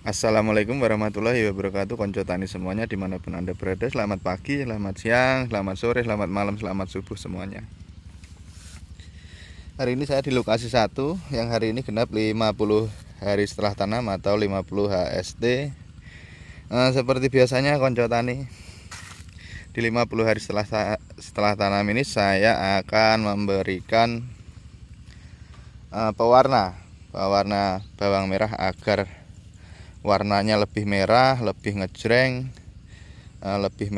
Assalamualaikum warahmatullahi wabarakatuh, konco tani semuanya dimanapun Anda berada. Selamat pagi, selamat siang, selamat sore, selamat malam, selamat subuh semuanya. Hari ini saya di lokasi 1 yang hari ini genap 50 hari setelah tanam atau 50 HST. Seperti biasanya konco tani, di 50 hari setelah tanam ini saya akan memberikan pewarna bawang merah agar warnanya lebih merah, lebih ngejreng, lebih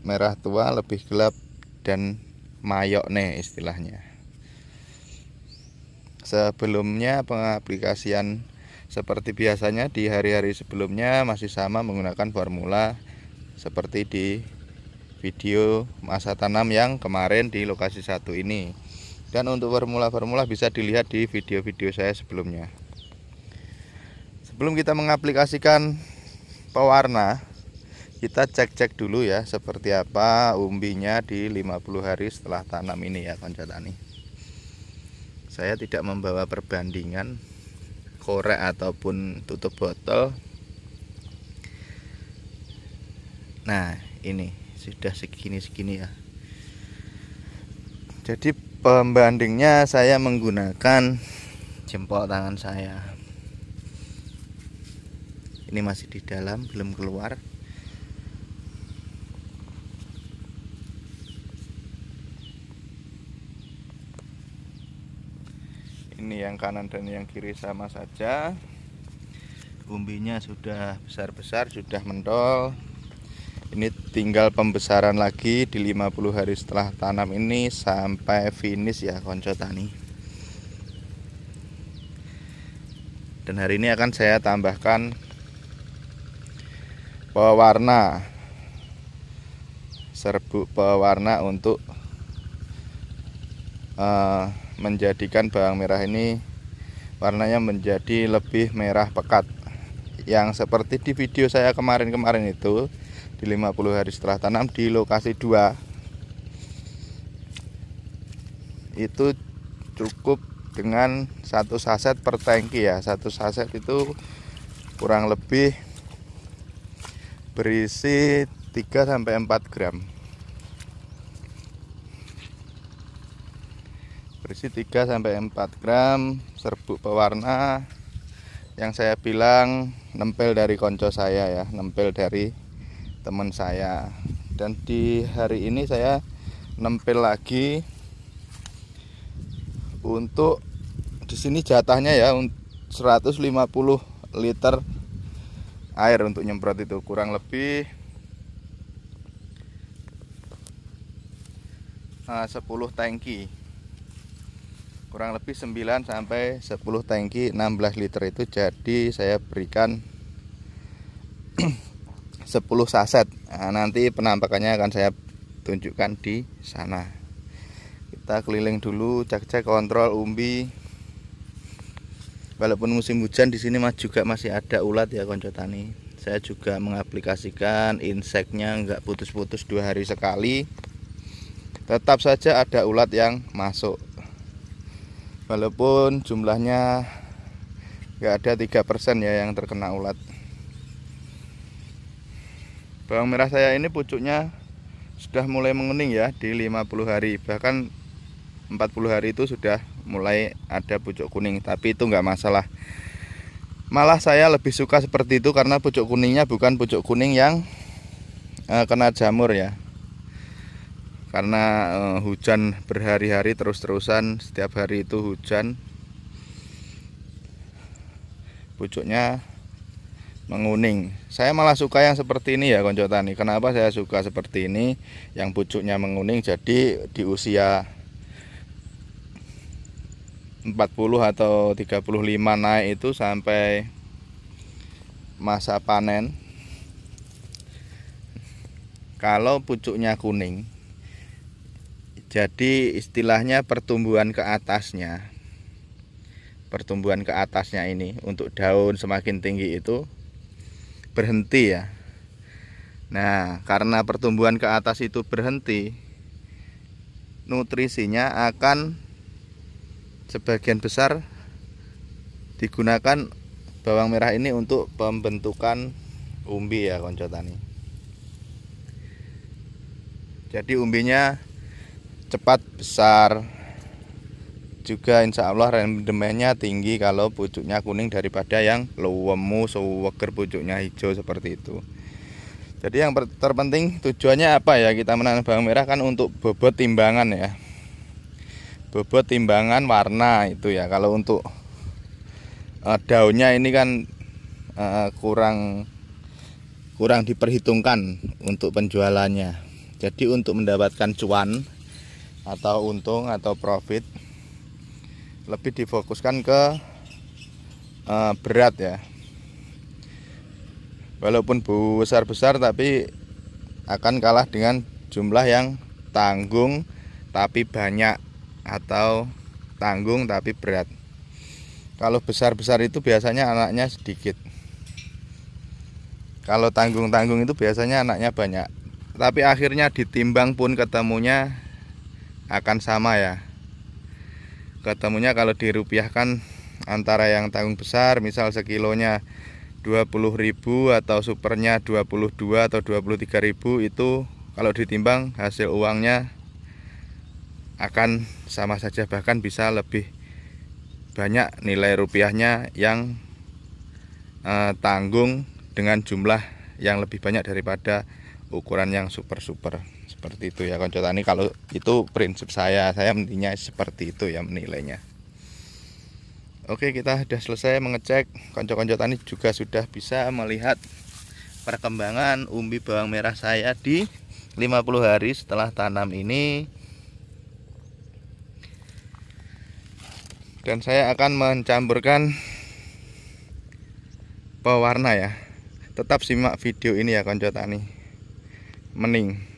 merah tua, lebih gelap dan mayok nih istilahnya. Sebelumnya pengaplikasian seperti biasanya di hari-hari sebelumnya masih sama menggunakan formula seperti di video masa tanam yang kemarin di lokasi 1 ini. Dan untuk formula-formula bisa dilihat di video-video saya sebelumnya. Sebelum kita mengaplikasikan pewarna, kita cek-cek dulu ya seperti apa umbinya di 50 hari setelah tanam ini ya konco tani. Saya tidak membawa perbandingan korek ataupun tutup botol. Nah, ini sudah segini-segini ya. Jadi pembandingnya saya menggunakan jempol tangan saya. Ini masih di dalam, belum keluar. Ini yang kanan dan yang kiri sama saja. Umbinya sudah besar-besar, sudah mendol. Ini tinggal pembesaran lagi di 50 hari setelah tanam ini sampai finish ya konco tani. Dan hari ini akan saya tambahkan pewarna, serbuk pewarna untuk menjadikan bawang merah ini warnanya menjadi lebih merah pekat. Yang seperti di video saya kemarin itu di 50 hari setelah tanam di lokasi 2 itu cukup dengan 1 saset per tangki ya. 1 saset itu kurang lebih berisi 3-4 gram. Berisi 3-4 gram serbuk pewarna yang saya bilang nempel dari konco saya ya, nempel dari teman saya. Dan di hari ini saya nempel lagi untuk di sini jatahnya ya 150 liter air untuk nyemprot itu, kurang lebih 10 tangki. Kurang lebih 9-10 tangki 16 liter itu, jadi saya berikan 10 saset. Nah, nanti penampakannya akan saya tunjukkan di sana. Kita keliling dulu, cek-cek, kontrol umbi. Walaupun musim hujan di sini juga masih ada ulat ya konco tani. Saya juga mengaplikasikan inseknya enggak putus-putus 2 hari sekali. Tetap saja ada ulat yang masuk. Walaupun jumlahnya nggak ada 3% ya yang terkena ulat. Bawang merah saya ini pucuknya sudah mulai menguning ya di 50 hari. Bahkan 40 hari itu sudah mulai ada pucuk kuning. Tapi itu nggak masalah. Malah saya lebih suka seperti itu karena pucuk kuningnya bukan pucuk kuning yang kena jamur ya. Karena hujan berhari-hari terus-terusan, setiap hari itu hujan, pucuknya menguning. Saya malah suka yang seperti ini ya konco tani. Kenapa saya suka seperti ini yang pucuknya menguning? Jadi di usia 40 atau 35 naik itu sampai masa panen, kalau pucuknya kuning, jadi istilahnya pertumbuhan ke atasnya ini untuk daun semakin tinggi itu berhenti ya. Nah, karena pertumbuhan ke atas itu berhenti, nutrisinya akan sebagian besar digunakan bawang merah ini untuk pembentukan umbi ya konco tani. Jadi umbinya cepat besar, juga insya Allah rendemennya tinggi kalau pucuknya kuning daripada yang lemu seweger pucuknya hijau seperti itu. Jadi yang terpenting tujuannya apa ya, kita menanam bawang merah kan untuk bobot timbangan ya, bobot timbangan warna itu ya. Kalau untuk daunnya ini kan kurang diperhitungkan untuk penjualannya. Jadi untuk mendapatkan cuan atau untung atau profit lebih difokuskan ke berat ya. Walaupun besar-besar tapi akan kalah dengan jumlah yang tanggung tapi banyak atau tanggung tapi berat. Kalau besar-besar itu biasanya anaknya sedikit. Kalau tanggung-tanggung itu biasanya anaknya banyak. Tapi akhirnya ditimbang pun ketemunya akan sama ya. Ketemunya kalau dirupiahkan antara yang tanggung besar, misal sekilonya 20.000 atau supernya 22 atau 23.000, itu kalau ditimbang hasil uangnya akan sama saja, bahkan bisa lebih banyak nilai rupiahnya yang tanggung dengan jumlah yang lebih banyak daripada ukuran yang super seperti itu ya konco tani. Kalau itu prinsip saya mestinya seperti itu ya menilainya. Oke, kita sudah selesai mengecek. Konco-konco tani juga sudah bisa melihat perkembangan umbi bawang merah saya di 50 hari setelah tanam ini. Dan saya akan mencampurkan pewarna ya. Tetap simak video ini ya konco tani. Mening.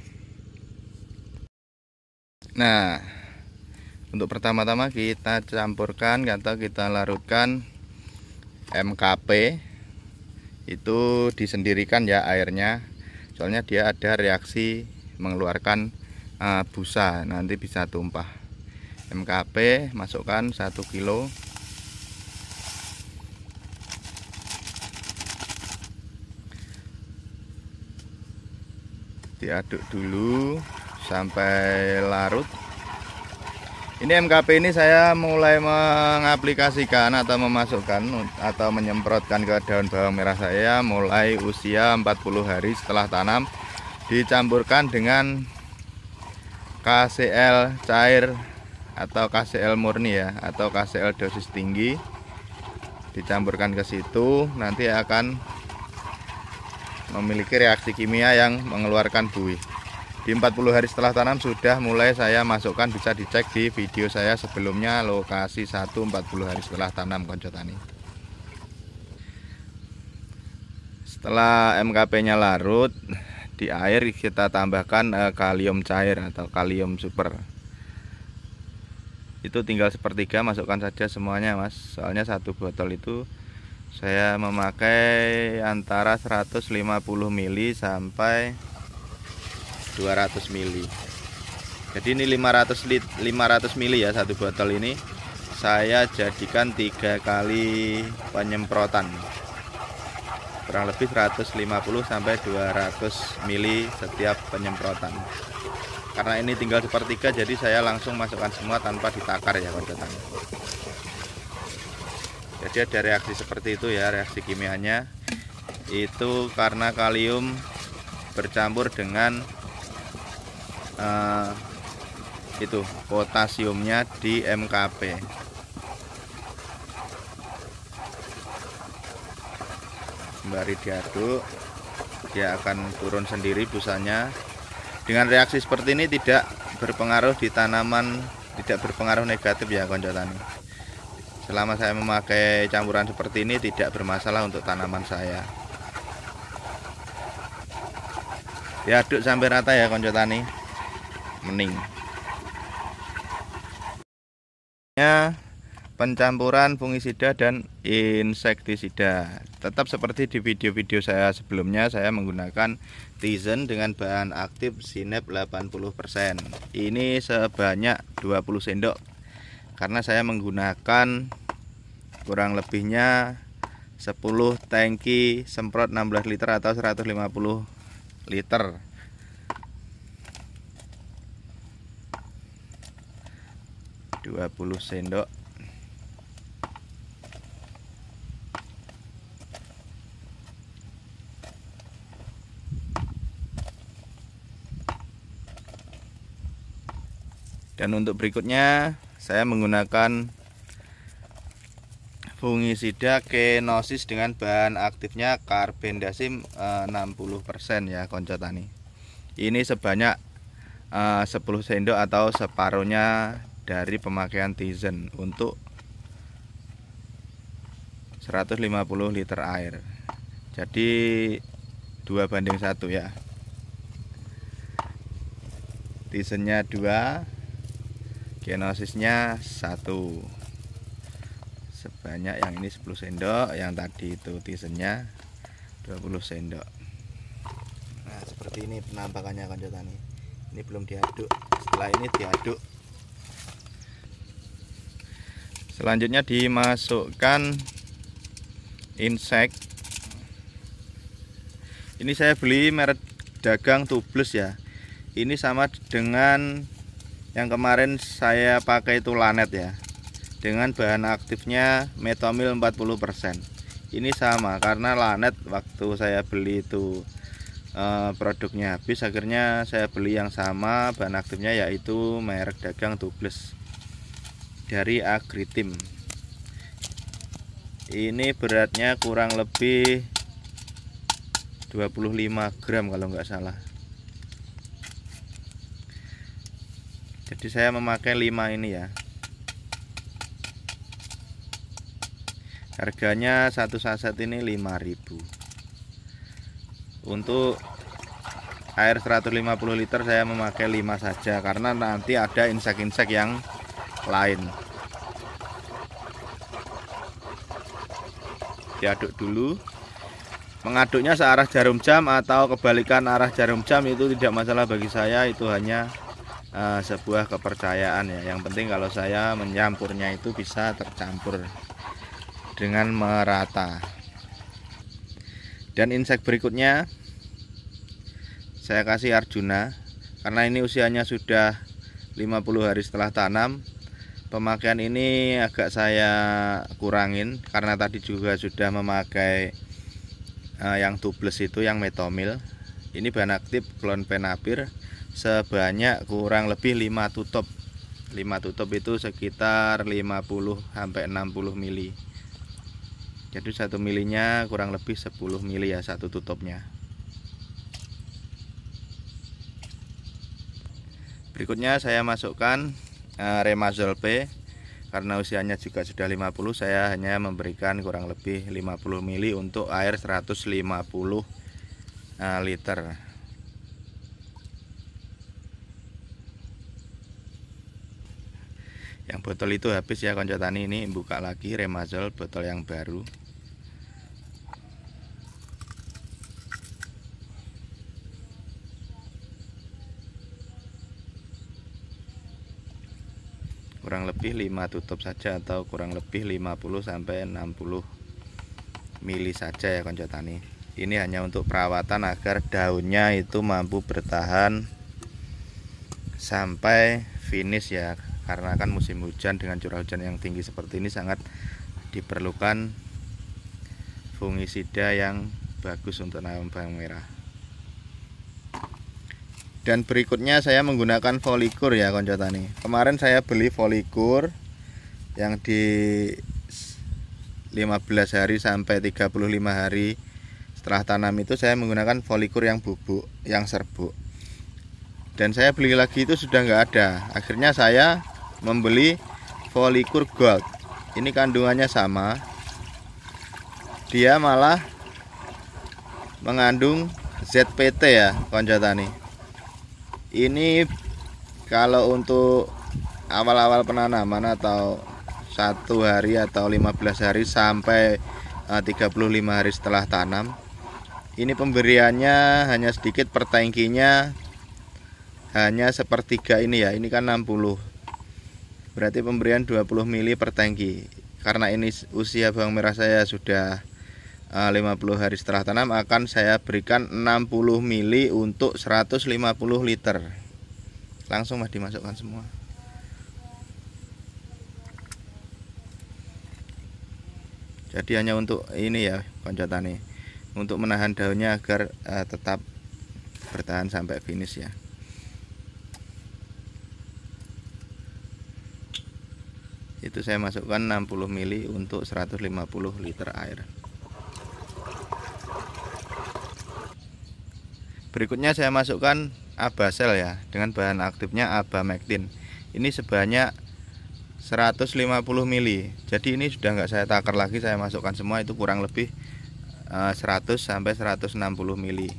Nah, untuk pertama-tama kita campurkan atau kita larutkan MKP. Itu disendirikan ya airnya, soalnya dia ada reaksi mengeluarkan busa, nanti bisa tumpah. MKP masukkan 1 kilo. Diaduk dulu sampai larut. Ini MKP ini saya mulai mengaplikasikan atau memasukkan atau menyemprotkan ke daun bawang merah saya mulai usia 40 hari setelah tanam. Dicampurkan dengan KCL cair atau KCL murni ya, atau KCL dosis tinggi. Dicampurkan ke situ, nanti akan memiliki reaksi kimia yang mengeluarkan buih. Di 40 hari setelah tanam sudah mulai saya masukkan, bisa dicek di video saya sebelumnya lokasi 1 40 hari setelah tanam konco tani. Setelah MKP nya larut di air, kita tambahkan kalium cair atau kalium super. Itu tinggal sepertiga, masukkan saja semuanya mas, soalnya 1 botol itu saya memakai antara 150 ml sampai 200 ml. Jadi ini 500 ml ya, 1 botol ini saya jadikan 3 kali penyemprotan, kurang lebih 150 sampai 200 ml setiap penyemprotan. Karena ini tinggal sepertiga, jadi saya langsung masukkan semua tanpa ditakar ya koncotan. Jadi ada reaksi seperti itu ya, reaksi kimianya itu karena kalium bercampur dengan itu potasiumnya di MKP. Sembari diaduk, dia akan turun sendiri busanya. Dengan reaksi seperti ini tidak berpengaruh di tanaman, tidak berpengaruh negatif ya konco tani. Selama saya memakai campuran seperti ini tidak bermasalah untuk tanaman saya. Diaduk sampai rata ya konco tani. Mening. Pencampuran fungisida dan insektisida tetap seperti di video-video saya sebelumnya. Saya menggunakan Tizen dengan bahan aktif Sinep 80%. Ini sebanyak 20 sendok karena saya menggunakan kurang lebihnya 10 tangki semprot 16 liter atau 150 liter. Puluh sendok. Dan untuk berikutnya saya menggunakan fungisida kenosis dengan bahan aktifnya karbendasim 60% ya konco tani. Ini sebanyak 10 sendok atau separuhnya dari pemakaian Tizen untuk 150 liter air. Jadi 2:1 ya. Tizennya 2, genosisnya 1. Sebanyak yang ini 10 sendok, yang tadi itu Tizennya 20 sendok. Nah, seperti ini penampakannya konco tani. Ini belum diaduk. Setelah ini diaduk. Selanjutnya dimasukkan insek. Ini saya beli merek dagang Tubles ya. Ini sama dengan yang kemarin saya pakai itu Lanet ya. Dengan bahan aktifnya metomil 40%. Ini sama karena Lanet waktu saya beli itu produknya habis, akhirnya saya beli yang sama bahan aktifnya, yaitu merek dagang Tubles dari Agritim. Ini beratnya kurang lebih 25 gram kalau nggak salah. Jadi saya memakai 5 ini ya. Harganya satu saset ini 5.000. Untuk air 150 liter saya memakai 5 saja karena nanti ada insek-insek yang lain. Diaduk dulu. Mengaduknya searah jarum jam atau kebalikan arah jarum jam itu tidak masalah bagi saya, itu hanya sebuah kepercayaan ya. Yang penting kalau saya menyampurnya itu bisa tercampur dengan merata. Dan insek berikutnya saya kasih Arjuna karena ini usianya sudah 50 hari setelah tanam. Pemakaian ini agak saya kurangin karena tadi juga sudah memakai yang Tubles itu yang metomil. Ini bahan aktif klonpenapir sebanyak kurang lebih 5 tutup. 5 tutup itu sekitar 50 sampai 60 mili. Jadi 1 milinya kurang lebih 10 mili ya satu tutupnya. Berikutnya saya masukkan Remazol P. Karena usianya juga sudah 50, saya hanya memberikan kurang lebih 50 mili untuk air 150 liter. Yang botol itu habis ya konco tani, ini buka lagi Remazol botol yang baru. Kurang lebih 5 tutup saja atau kurang lebih 50 sampai 60 mili saja ya konco tani. Ini hanya untuk perawatan agar daunnya itu mampu bertahan sampai finish ya. Karena kan musim hujan dengan curah hujan yang tinggi seperti ini sangat diperlukan fungisida yang bagus untuk nanam bawang merah. Dan berikutnya saya menggunakan Folikur ya konco tani. Kemarin saya beli Folikur yang di 15 hari sampai 35 hari setelah tanam itu saya menggunakan Folikur yang bubuk, yang serbuk. Dan saya beli lagi itu sudah nggak ada. Akhirnya saya membeli Folikur Gold. Ini kandungannya sama. Dia malah mengandung ZPT ya konco tani. Ini kalau untuk awal-awal penanaman atau 1 hari atau 15 hari sampai 35 hari setelah tanam, ini pemberiannya hanya sedikit, per tangkinya hanya sepertiga ini ya. Ini kan 60, berarti pemberian 20 mili per tangki. Karena ini usia bawang merah saya sudah 50 hari setelah tanam akan saya berikan 60 mili untuk 150 liter. Langsung Mas dimasukkan semua. Jadi hanya untuk ini ya konco tani, untuk menahan daunnya agar tetap bertahan sampai finish ya. Itu saya masukkan 60 mili untuk 150 liter air. Berikutnya saya masukkan Abasel ya, dengan bahan aktifnya Abamectin. Ini sebanyak 150 mili. Jadi ini sudah nggak saya takar lagi, saya masukkan semua, itu kurang lebih 100 sampai 160 mili.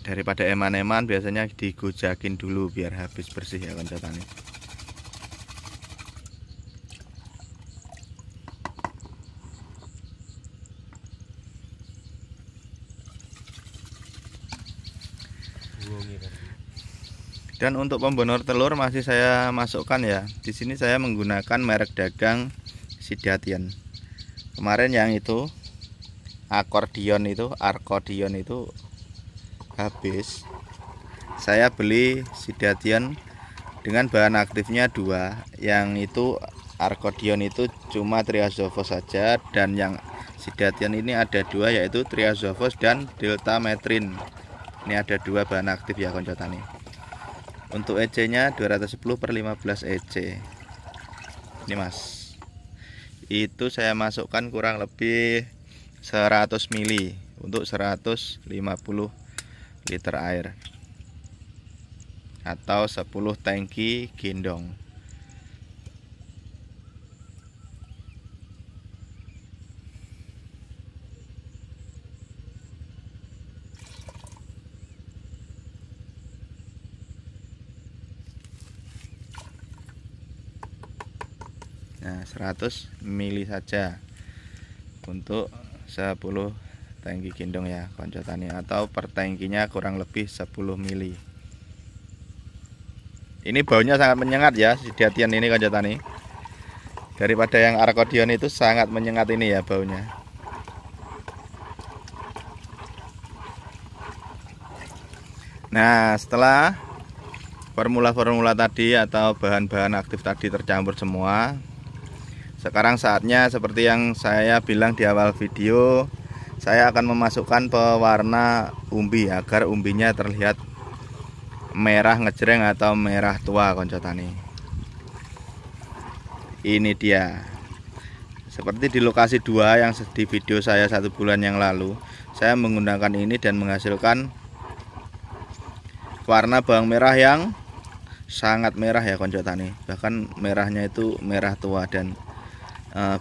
Daripada eman-eman biasanya digojakin dulu biar habis bersih ya konco tani. Dan untuk pembonor telur masih saya masukkan ya. Di sini saya menggunakan merek dagang Sidatian. Kemarin yang itu Arkodion itu habis. Saya beli Sidatian dengan bahan aktifnya 2. Yang itu Arkodion itu cuma Triazovos saja, dan yang Sidatian ini ada 2, yaitu Triazovos dan Deltametrin. Ini ada 2 bahan aktif ya konco tani. Untuk EC nya 210/15 EC. Ini Mas, itu saya masukkan kurang lebih 100 mili untuk 150 liter air atau 10 tangki gendong. Nah, 100 mili saja untuk 10 tangki gendong ya konco tani, atau per tangkinya kurang lebih 10 mili. Ini baunya sangat menyengat ya Sidatian ini konco tani. Daripada yang Arkodion itu sangat menyengat ini ya baunya. Nah, setelah formula-formula tadi atau bahan-bahan aktif tadi tercampur semua, sekarang saatnya seperti yang saya bilang di awal video, saya akan memasukkan pewarna umbi agar umbinya terlihat merah ngejreng atau merah tua konco tani. Ini dia. Seperti di lokasi 2 yang di video saya 1 bulan yang lalu, saya menggunakan ini dan menghasilkan warna bawang merah yang sangat merah ya konco tani. Bahkan merahnya itu merah tua, dan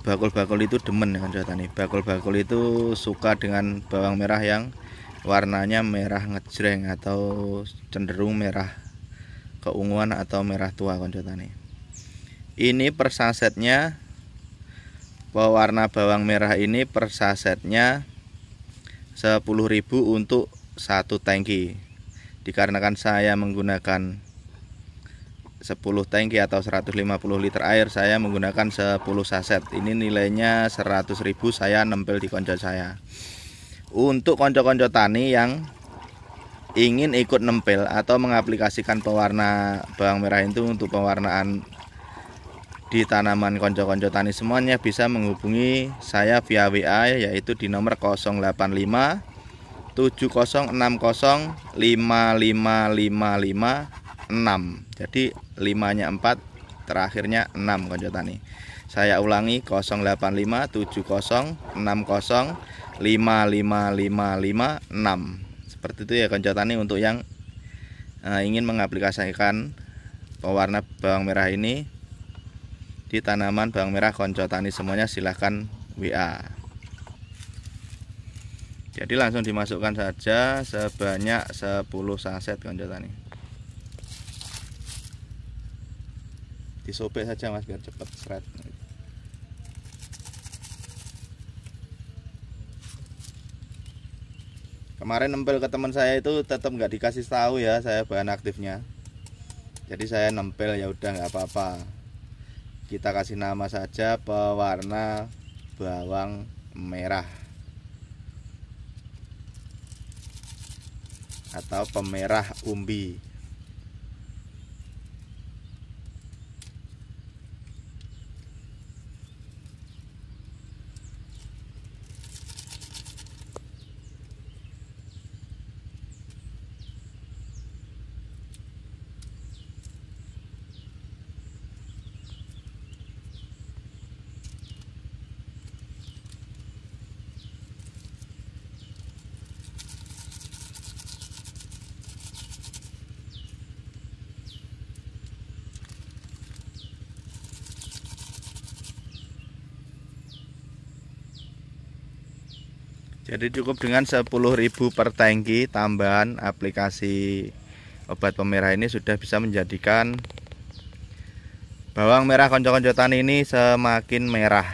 bakul-bakul itu demen ya konco tani. Bakul-bakul itu suka dengan bawang merah yang warnanya merah ngejreng atau cenderung merah keunguan atau merah tua konco tani. Ini per sasetnya, pewarna bawang merah ini per sasetnya 10.000 untuk 1 tangki. Dikarenakan saya menggunakan 10 tangki atau 150 liter air, saya menggunakan 10 saset. Ini nilainya 100.000 saya nempel di konco saya. Untuk konco-konco tani yang ingin ikut nempel atau mengaplikasikan pewarna bawang merah itu untuk pewarnaan di tanaman konco-konco tani, semuanya bisa menghubungi saya via WA, yaitu di nomor 085 7060 555556. Jadi 5-nya 4, terakhirnya 6 konco tani. Saya ulangi 085 7060 555556. Seperti itu ya konco tani, untuk yang ingin mengaplikasikan pewarna bawang merah ini di tanaman bawang merah konco tani semuanya, silahkan WA. Jadi langsung dimasukkan saja sebanyak 10 saset konco tani. Disobek saja Mas biar cepat seret. Kemarin nempel ke teman saya itu tetap nggak dikasih tahu ya saya bahan aktifnya. Jadi saya nempel, ya udah nggak apa-apa. Kita kasih nama saja pewarna bawang merah atau pemerah umbi. Jadi cukup dengan 10.000 per tangki tambahan aplikasi obat pemerah ini sudah bisa menjadikan bawang merah konco-konco tani ini semakin merah,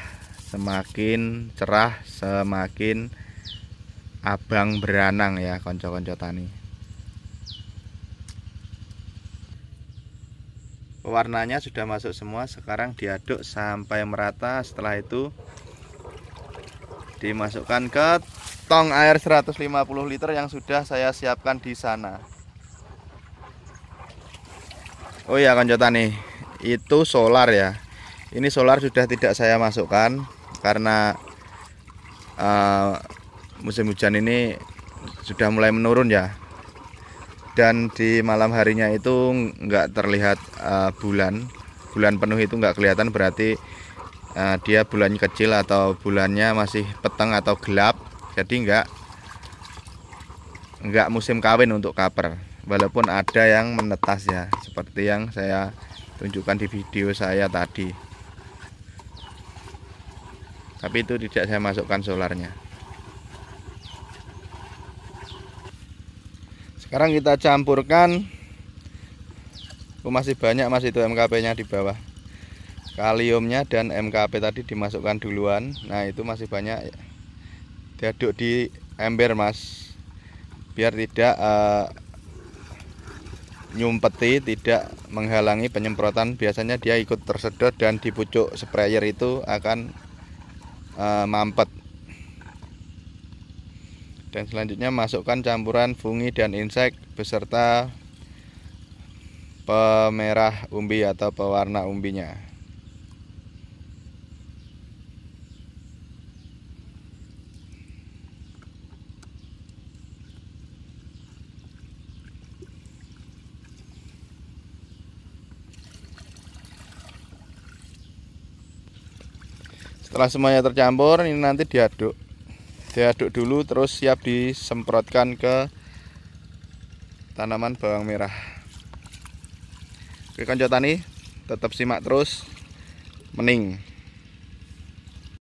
semakin cerah, semakin abang beranang ya konco-konco tani. Pewarnanya sudah masuk semua, sekarang diaduk sampai merata. Setelah itu dimasukkan ke tong air 150 liter yang sudah saya siapkan di sana. Oh ya konco tani, itu solar ya. Ini solar sudah tidak saya masukkan karena musim hujan ini sudah mulai menurun ya. Dan di malam harinya itu nggak terlihat bulan penuh itu nggak kelihatan, berarti dia bulan kecil atau bulannya masih peteng atau gelap. Jadi nggak musim kawin untuk kaper, walaupun ada yang menetas ya, seperti yang saya tunjukkan di video saya tadi. Tapi itu tidak saya masukkan solarnya. Sekarang kita campurkan. Masih banyak mas itu MKP-nya di bawah. Kaliumnya dan MKP tadi dimasukkan duluan. Nah itu masih banyak. Diaduk di ember mas, biar tidak nyumpeti, tidak menghalangi penyemprotan. Biasanya dia ikut tersedot dan di pucuk sprayer itu akan mampet. Dan selanjutnya masukkan campuran fungi dan insek beserta pemerah umbi atau pewarna umbinya. Setelah semuanya tercampur, ini nanti diaduk dulu, terus siap disemprotkan ke tanaman bawang merah. Oke konco tani, tetap simak terus, mening.